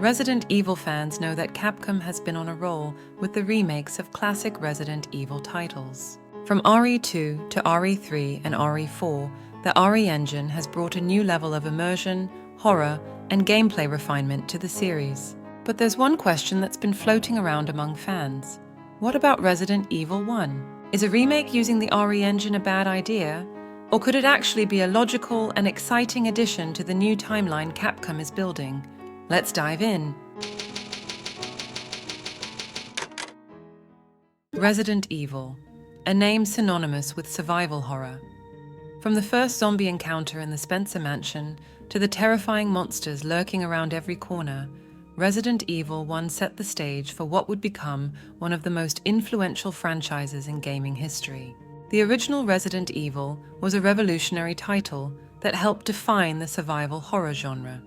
Resident Evil fans know that Capcom has been on a roll with the remakes of classic Resident Evil titles. From RE2 to RE3 and RE4, the RE engine has brought a new level of immersion, horror, and gameplay refinement to the series. But there's one question that's been floating around among fans. What about Resident Evil 1? Is a remake using the RE engine a bad idea? Or could it actually be a logical and exciting addition to the new timeline Capcom is building? Let's dive in. Resident Evil, a name synonymous with survival horror. From the first zombie encounter in the Spencer Mansion to the terrifying monsters lurking around every corner, Resident Evil 1 set the stage for what would become one of the most influential franchises in gaming history. The original Resident Evil was a revolutionary title that helped define the survival horror genre.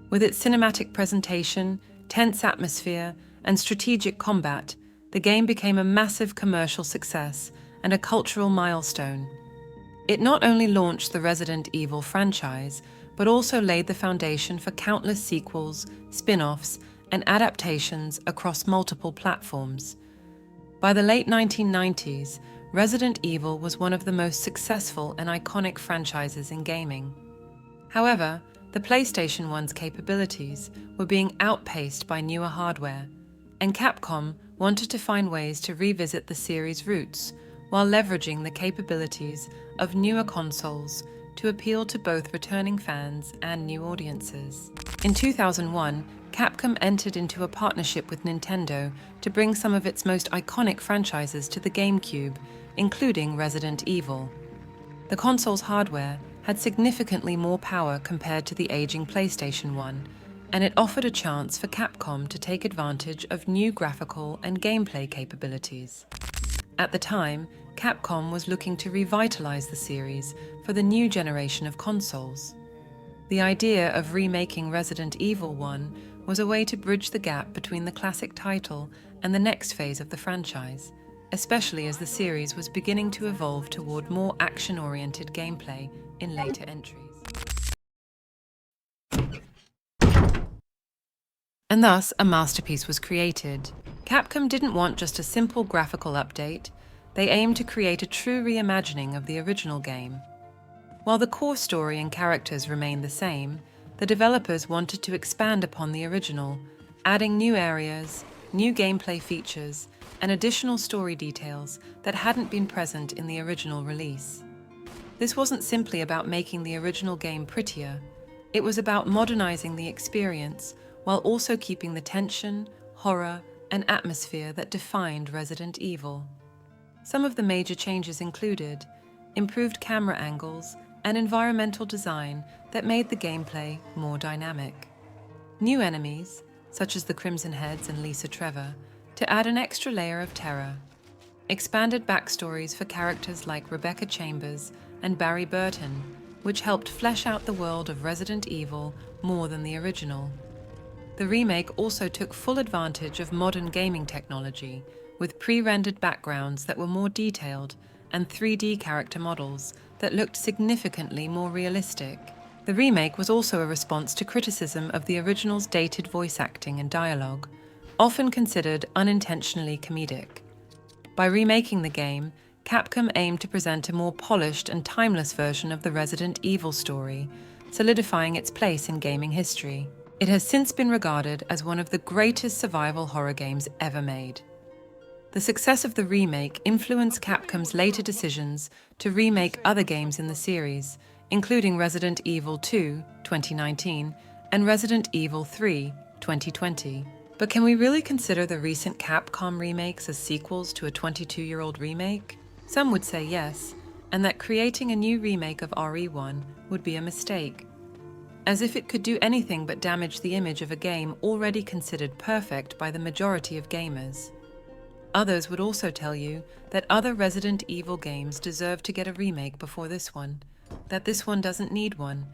With its cinematic presentation, tense atmosphere, and strategic combat, the game became a massive commercial success and a cultural milestone. It not only launched the Resident Evil franchise, but also laid the foundation for countless sequels, spin-offs, and adaptations across multiple platforms. By the late 1990s, Resident Evil was one of the most successful and iconic franchises in gaming. However, the PlayStation 1's capabilities were being outpaced by newer hardware, and Capcom wanted to find ways to revisit the series' roots while leveraging the capabilities of newer consoles to appeal to both returning fans and new audiences. In 2001, Capcom entered into a partnership with Nintendo to bring some of its most iconic franchises to the GameCube, including Resident Evil. The console's hardware had significantly more power compared to the aging PlayStation 1, and it offered a chance for Capcom to take advantage of new graphical and gameplay capabilities. At the time, Capcom was looking to revitalize the series for the new generation of consoles. The idea of remaking Resident Evil 1 was a way to bridge the gap between the classic title and the next phase of the franchise, especially as the series was beginning to evolve toward more action-oriented gameplay in later entries. And thus, a masterpiece was created. Capcom didn't want just a simple graphical update. They aimed to create a true reimagining of the original game. While the core story and characters remained the same, the developers wanted to expand upon the original, adding new areas, new gameplay features, and additional story details that hadn't been present in the original release. This wasn't simply about making the original game prettier. It was about modernizing the experience while also keeping the tension, horror, and atmosphere that defined Resident Evil. Some of the major changes included improved camera angles and environmental design that made the gameplay more dynamic. New enemies, such as the Crimson Heads and Lisa Trevor, to add an extra layer of terror. Expanded backstories for characters like Rebecca Chambers and Barry Burton, which helped flesh out the world of Resident Evil more than the original. The remake also took full advantage of modern gaming technology, with pre-rendered backgrounds that were more detailed and 3D character models that looked significantly more realistic. The remake was also a response to criticism of the original's dated voice acting and dialogue, often considered unintentionally comedic. By remaking the game, Capcom aimed to present a more polished and timeless version of the Resident Evil story, solidifying its place in gaming history. It has since been regarded as one of the greatest survival horror games ever made. The success of the remake influenced Capcom's later decisions to remake other games in the series, including Resident Evil 2, 2019, and Resident Evil 3, 2020. But can we really consider the recent Capcom remakes as sequels to a 22-year-old remake? Some would say yes, and that creating a new remake of RE1 would be a mistake, as if it could do anything but damage the image of a game already considered perfect by the majority of gamers. Others would also tell you that other Resident Evil games deserve to get a remake before this one, that this one doesn't need one,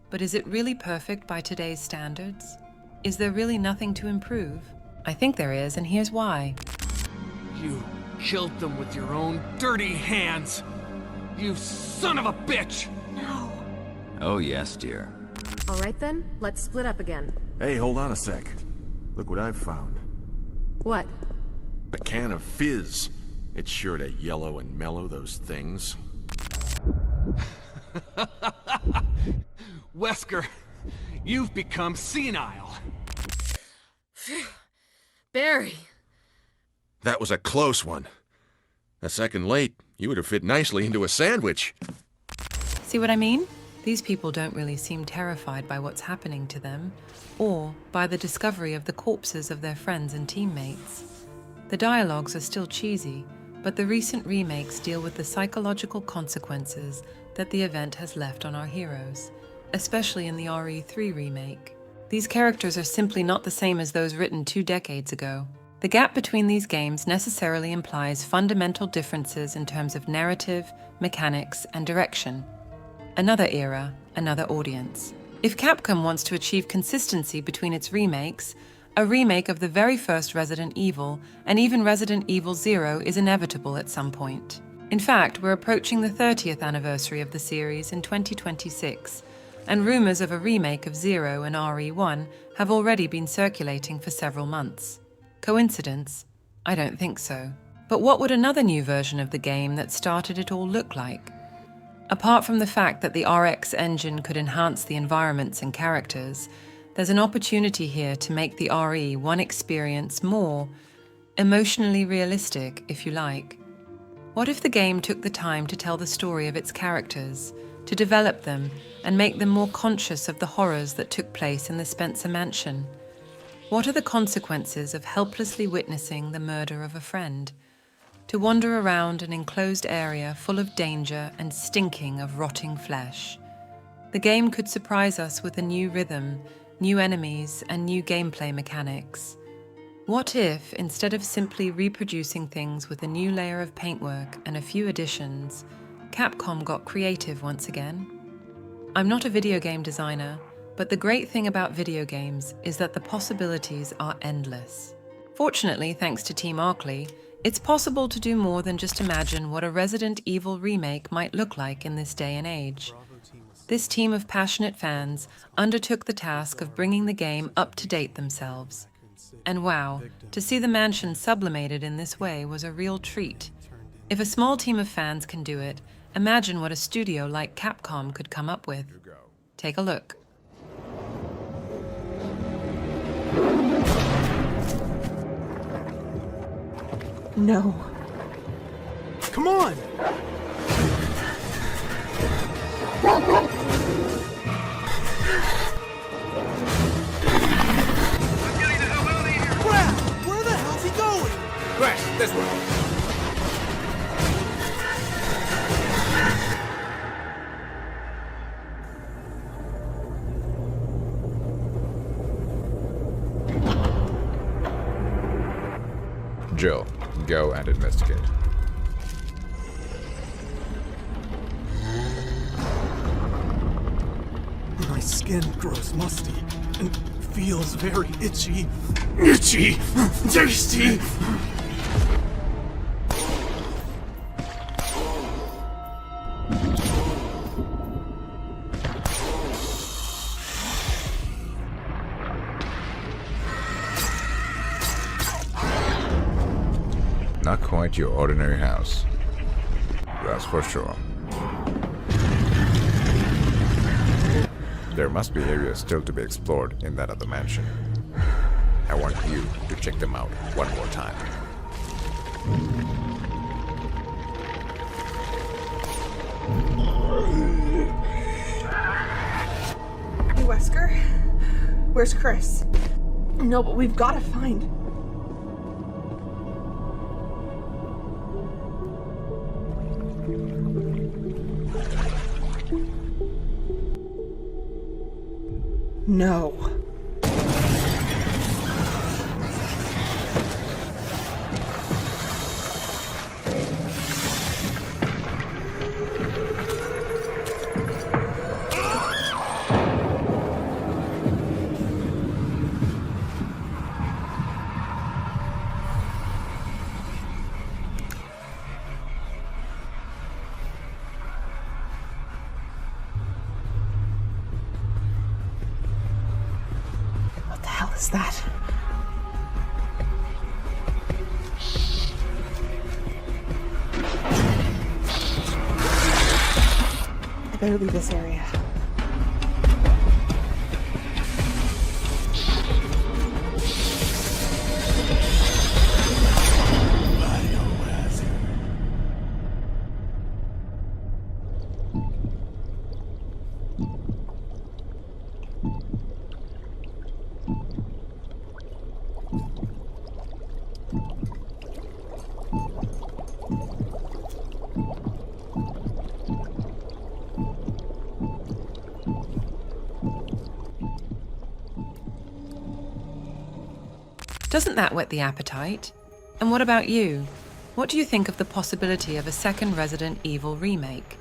but is it really perfect by today's standards? Is there really nothing to improve? I think there is, and here's why. You killed them with your own dirty hands! You son of a bitch! No. Oh yes, dear. All right then, let's split up again. Hey, hold on a sec. Look what I've found. What? A can of fizz. It's sure to yellow and mellow those things. Wesker, you've become senile. Barry. That was a close one. A second late, you would have fit nicely into a sandwich. See what I mean? These people don't really seem terrified by what's happening to them, or by the discovery of the corpses of their friends and teammates. The dialogues are still cheesy, but the recent remakes deal with the psychological consequences that the event has left on our heroes, especially in the RE3 remake. These characters are simply not the same as those written 2 decades ago. The gap between these games necessarily implies fundamental differences in terms of narrative, mechanics, and direction. Another era, another audience. If Capcom wants to achieve consistency between its remakes, a remake of the very first Resident Evil and even Resident Evil 0 is inevitable at some point. In fact, we're approaching the 30th anniversary of the series in 2026, and rumors of a remake of 0 and RE1 have already been circulating for several months. Coincidence? I don't think so. But what would another new version of the game that started it all look like? Apart from the fact that the RX engine could enhance the environments and characters, there's an opportunity here to make the RE1 experience more emotionally realistic, if you like. What if the game took the time to tell the story of its characters, to develop them and make them more conscious of the horrors that took place in the Spencer Mansion? What are the consequences of helplessly witnessing the murder of a friend? To wander around an enclosed area full of danger and stinking of rotting flesh. The game could surprise us with a new rhythm, new enemies, and new gameplay mechanics. What if, instead of simply reproducing things with a new layer of paintwork and a few additions, Capcom got creative once again? I'm not a video game designer, but the great thing about video games is that the possibilities are endless. Fortunately, thanks to Team Arkley, it's possible to do more than just imagine what a Resident Evil remake might look like in this day and age. This team of passionate fans undertook the task of bringing the game up to date themselves. And wow, to see the mansion sublimated in this way was a real treat. If a small team of fans can do it, imagine what a studio like Capcom could come up with. Take a look. No. Come on! Crap! Where the hell's he going? Crash, this way! Jill, go and investigate. My skin grows musty and feels very itchy. Itchy! Tasty! Not quite your ordinary house. That's for sure. There must be areas still to be explored in that other mansion. I want you to check them out one more time. Hey, Wesker? Where's Chris? No, but we've got to find... No. What the hell is that? I better leave this area. Doesn't that whet the appetite? And what about you? What do you think of the possibility of a second Resident Evil remake?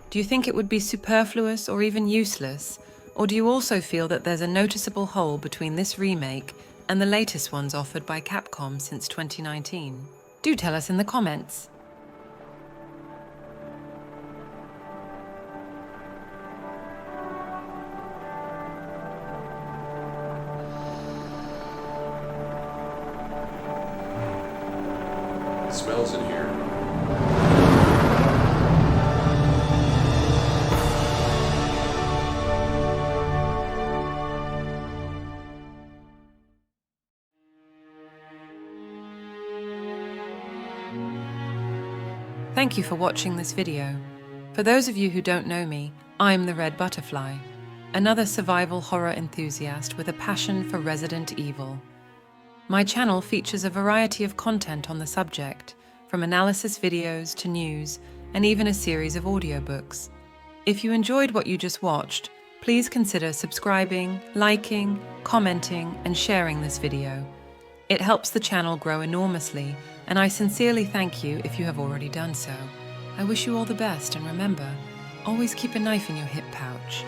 Do you think it would be superfluous or even useless? Or do you also feel that there's a noticeable hole between this remake and the latest ones offered by Capcom since 2019? Do tell us in the comments. It smells in here. Thank you for watching this video. For those of you who don't know me, I'm TheRedButterfly, another survival horror enthusiast with a passion for Resident Evil. My channel features a variety of content on the subject, from analysis videos to news, and even a series of audiobooks. If you enjoyed what you just watched, please consider subscribing, liking, commenting, and sharing this video. It helps the channel grow enormously, and I sincerely thank you if you have already done so. I wish you all the best, and remember, always keep a knife in your hip pouch.